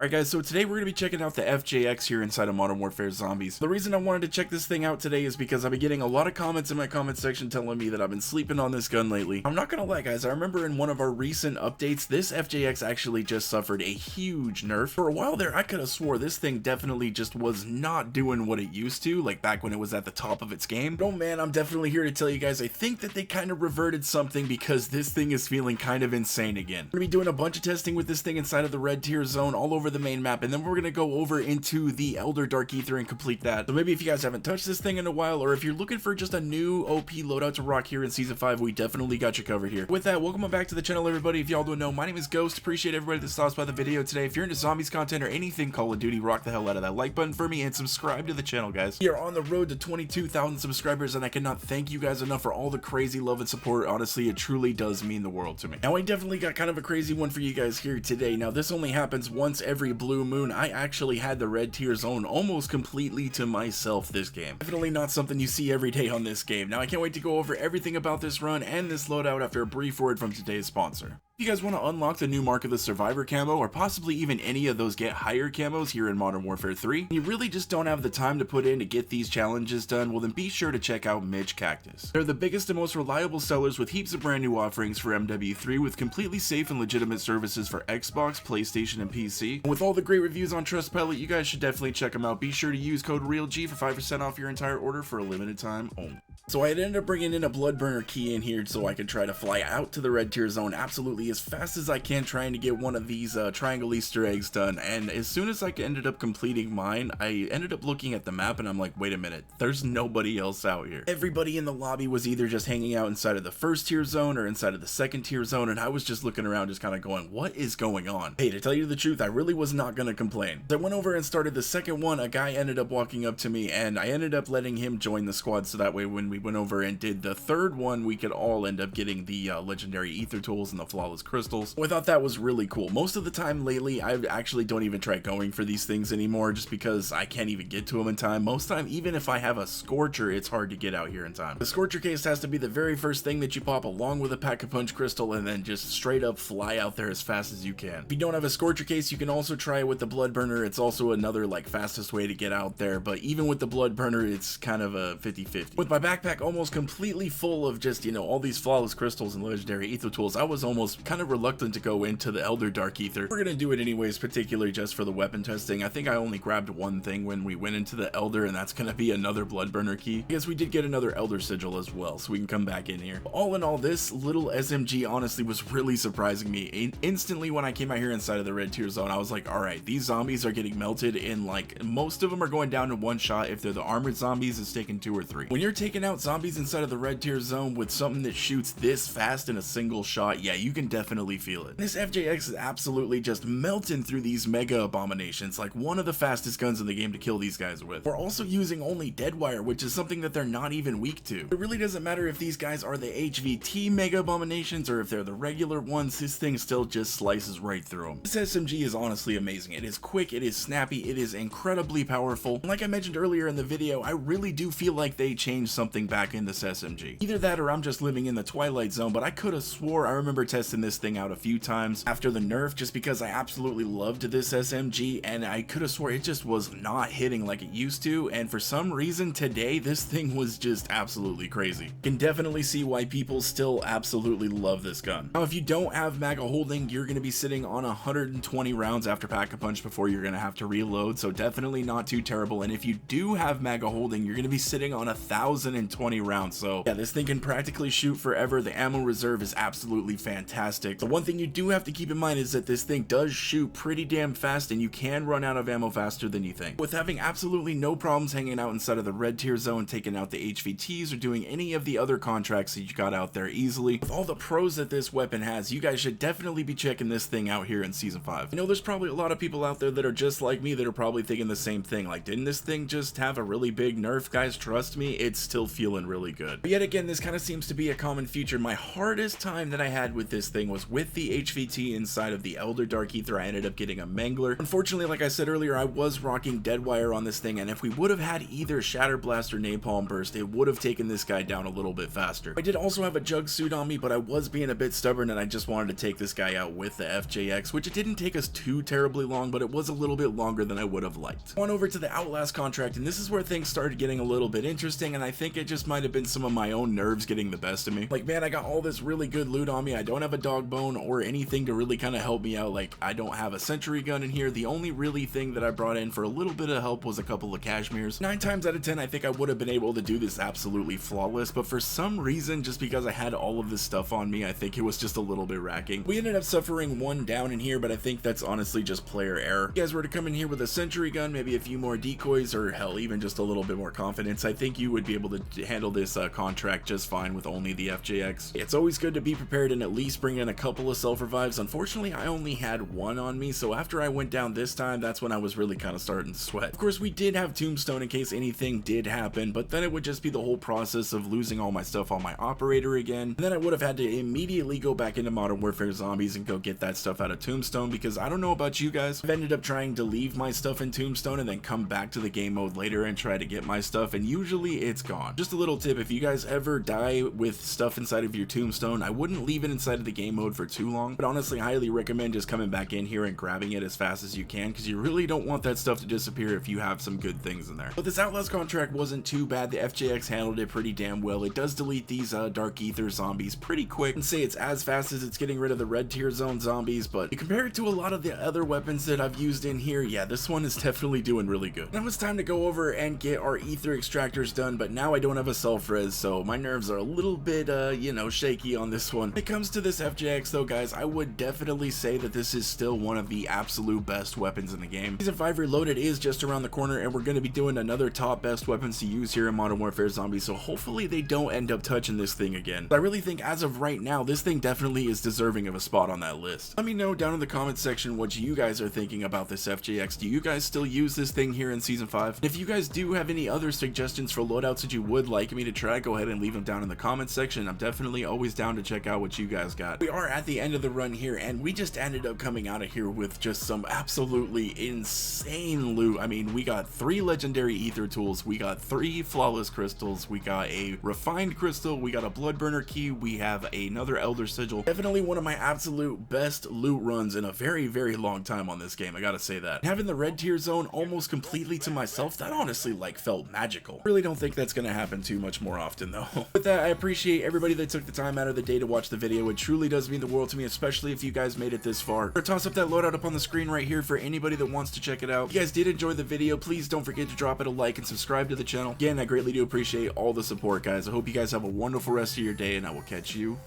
Alright guys, so today we're going to be checking out the FJX here inside of Modern Warfare Zombies. The reason I wanted to check this thing out today is because I've been getting a lot of comments in my comment section telling me that I've been sleeping on this gun lately. I'm not going to lie guys, I remember in one of our recent updates, this FJX actually just suffered a huge nerf. For a while there, I could have swore this thing definitely just was not doing what it used to, like back when it was at the top of its game. But oh man, I'm definitely here to tell you guys, I think that they kind of reverted something because this thing is feeling kind of insane again. We're going to be doing a bunch of testing with this thing inside of the red tier zone all over the main map, and then we're gonna go over into the Elder Dark Aether and complete that. So maybe if you guys haven't touched this thing in a while, or if you're looking for just a new OP loadout to rock here in Season 5, we definitely got you covered here. With that, welcome back to the channel everybody. If y'all don't know, my name is Ghost. Appreciate everybody that stops by the video today. If you're into zombies content or anything Call of Duty, rock the hell out of that like button for me and subscribe to the channel guys. We are on the road to 22,000 subscribers and I cannot thank you guys enough for all the crazy love and support. Honestly, it truly does mean the world to me. Now I definitely got kind of a crazy one for you guys here today. Now this only happens once every blue moon. I actually had the red tier zone almost completely to myself this game. Definitely not something you see every day on this game. Now I can't wait to go over everything about this run and this loadout after a brief word from today's sponsor. If you guys want to unlock the new Mark of the Survivor camo, or possibly even any of those get higher camos here in Modern Warfare 3, and you really just don't have the time to put in to get these challenges done, well then be sure to check out Midge Cactus. They're the biggest and most reliable sellers with heaps of brand new offerings for MW3 with completely safe and legitimate services for Xbox, PlayStation, and PC. And with all the great reviews on Trustpilot, you guys should definitely check them out. Be sure to use code REALG for 5% off your entire order for a limited time only. So I had ended up bringing in a blood burner key in here so I could try to fly out to the red tier zone absolutely as fast as I can, trying to get one of these triangle Easter eggs done. And as soon as I ended up completing mine, I ended up looking at the map and I'm like, wait a minute, there's nobody else out here. Everybody in the lobby was either just hanging out inside of the first tier zone or inside of the second tier zone, and I was just looking around just kind of going, what is going on? Hey, to tell you the truth, I really was not going to complain. I went over and started the second one. A guy ended up walking up to me and I ended up letting him join the squad so that way when we went over and did the third one, we could all end up getting the legendary ether tools and the flawless crystals. I thought that was really cool. Most of the time lately, I actually don't even try going for these things anymore just because I can't even get to them in time. Most time, even if I have a Scorcher, it's hard to get out here in time. The Scorcher case has to be the very first thing that you pop along with a Pack-a-Punch crystal and then just straight up fly out there as fast as you can. If you don't have a Scorcher case, you can also try it with the blood burner. It's also another like fastest way to get out there, but even with the blood burner, it's kind of a 50-50. With my backpack almost completely full of just, you know, all these flawless crystals and legendary ether tools, I was almost kind of reluctant to go into the Elder Dark Aether. We're gonna do it anyways, particularly just for the weapon testing. I think I only grabbed one thing when we went into the Elder, and that's gonna be another blood burner key. I guess we did get another Elder sigil as well, so we can come back in here. All in all, this little SMG honestly was really surprising me. Instantly when I came out here inside of the red tier zone, I was like, all right, these zombies are getting melted in, like, most of them are going down in one shot. If they're the armored zombies, it's taking 2 or 3. When you're taking out zombies inside of the red tier zone with something that shoots this fast in a single shot, yeah, you can definitely feel it. This FJX is absolutely just melting through these mega abominations, like one of the fastest guns in the game to kill these guys with. We're also using only dead wire, which is something that they're not even weak to. It really doesn't matter if these guys are the HVT mega abominations or if they're the regular ones, this thing still just slices right through them. This SMG is honestly amazing. It is quick, it is snappy, it is incredibly powerful. And like I mentioned earlier in the video, I really do feel like they changed something back in this SMG. Either that or I'm just living in the Twilight Zone, but I could have swore I remember testing this thing out a few times after the nerf just because I absolutely loved this SMG, and I could have swore it just was not hitting like it used to, and for some reason today this thing was just absolutely crazy. Can definitely see why people still absolutely love this gun. Now if you don't have MAGA holding, you're going to be sitting on 120 rounds after Pack-a-Punch before you're going to have to reload, so definitely not too terrible. And if you do have MAGA holding, you're going to be sitting on 1,020 rounds, so yeah, this thing can practically shoot forever. The ammo reserve is absolutely fantastic. The one thing you do have to keep in mind is that this thing does shoot pretty damn fast and you can run out of ammo faster than you think. With having absolutely no problems hanging out inside of the red tier zone, taking out the HVTs or doing any of the other contracts that you got out there easily, with all the pros that this weapon has, you guys should definitely be checking this thing out here in Season 5. I know there's probably a lot of people out there that are just like me that are probably thinking the same thing, like, didn't this thing just have a really big nerf? Guys, trust me, it's still feeling really good. But yet again, this kind of seems to be a common feature. My hardest time that I had with this thing was with the HVT inside of the Elder Dark Aether. I ended up getting a Mangler. Unfortunately, like I said earlier, I was rocking Deadwire on this thing, and if we would have had either Shatter Blast or Napalm Burst, it would have taken this guy down a little bit faster. I did also have a Jug Suit on me, but I was being a bit stubborn and I just wanted to take this guy out with the FJX, which it didn't take us too terribly long, but it was a little bit longer than I would have liked. On over to the Outlast contract, and this is where things started getting a little bit interesting, and I think it just might have been some of my own nerves getting the best of me. Like, man, I got all this really good loot on me. I don't have a dog bone or anything to really kind of help me out. Like, I don't have a sentry gun in here. The only really thing that I brought in for a little bit of help was a couple of Cashmeres. 9 times out of 10, I think I would have been able to do this absolutely flawless, but for some reason, just because I had all of this stuff on me, I think it was just a little bit racking. We ended up suffering 1 down in here, but I think that's honestly just player error. If you guys were to come in here with a sentry gun, maybe a few more decoys, or hell, even just a little bit more confidence, I think you would be able to handle this contract just fine with only the FJX. It's always good to be prepared and at least bring in a couple of self-revives. Unfortunately, I only had 1 on me, so after I went down this time, that's when I was really kind of starting to sweat. Of course, we did have Tombstone in case anything did happen, but then it would just be the whole process of losing all my stuff on my operator again, and then I would have had to immediately go back into Modern Warfare Zombies and go get that stuff out of Tombstone, because I don't know about you guys, I've ended up trying to leave my stuff in Tombstone and then come back to the game mode later and try to get my stuff, and usually it's gone. Just a little tip, if you guys ever die with stuff inside of your Tombstone, I wouldn't leave it inside of the game mode for too long, but honestly highly recommend just coming back in here and grabbing it as fast as you can, because you really don't want that stuff to disappear if you have some good things in there. But this Outlast contract wasn't too bad. The FJX handled it pretty damn well. It does delete these Dark Aether zombies pretty quick, and say it's as fast as it's getting rid of the red tier zone zombies, but you compare it to a lot of the other weapons that I've used in here, yeah, this one is definitely doing really good. Now it's time to go over and get our Aether extractors done, but now I don't have a self-res, so my nerves are a little bit, you know, shaky on this one. When it comes to this FJX though, guys, I would definitely say that this is still one of the absolute best weapons in the game. Season 5 Reloaded is just around the corner, and we're going to be doing another top best weapons to use here in Modern Warfare Zombies, so hopefully they don't end up touching this thing again. But I really think as of right now, this thing definitely is deserving of a spot on that list. Let me know down in the comments section what you guys are thinking about this FJX. Do you guys still use this thing here in Season 5? And if you guys do have any other suggestions for loadouts that you would like me to try, go ahead and leave them down in the comments section. I'm definitely always down to check out what you guys got. We are at the end of the run here, and we just ended up coming out of here with just some absolutely insane loot. I mean, we got 3 legendary ether tools, we got 3 flawless crystals, we got a refined crystal, we got a blood burner key, we have another elder sigil. Definitely one of my absolute best loot runs in a very, very long time on this game, I gotta say that. Having the red tier zone almost completely to myself, that honestly like felt magical. Really don't think that's gonna happen too much more often though. With that, I appreciate everybody that took the time out of the day to watch the video. It truly does mean the world to me, especially if you guys made it this far. Or toss up that loadout up on the screen right here for anybody that wants to check it out. If you guys did enjoy the video, please don't forget to drop it a like and subscribe to the channel. Again, I greatly do appreciate all the support, guys. I hope you guys have a wonderful rest of your day, and I will catch you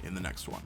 in the next one.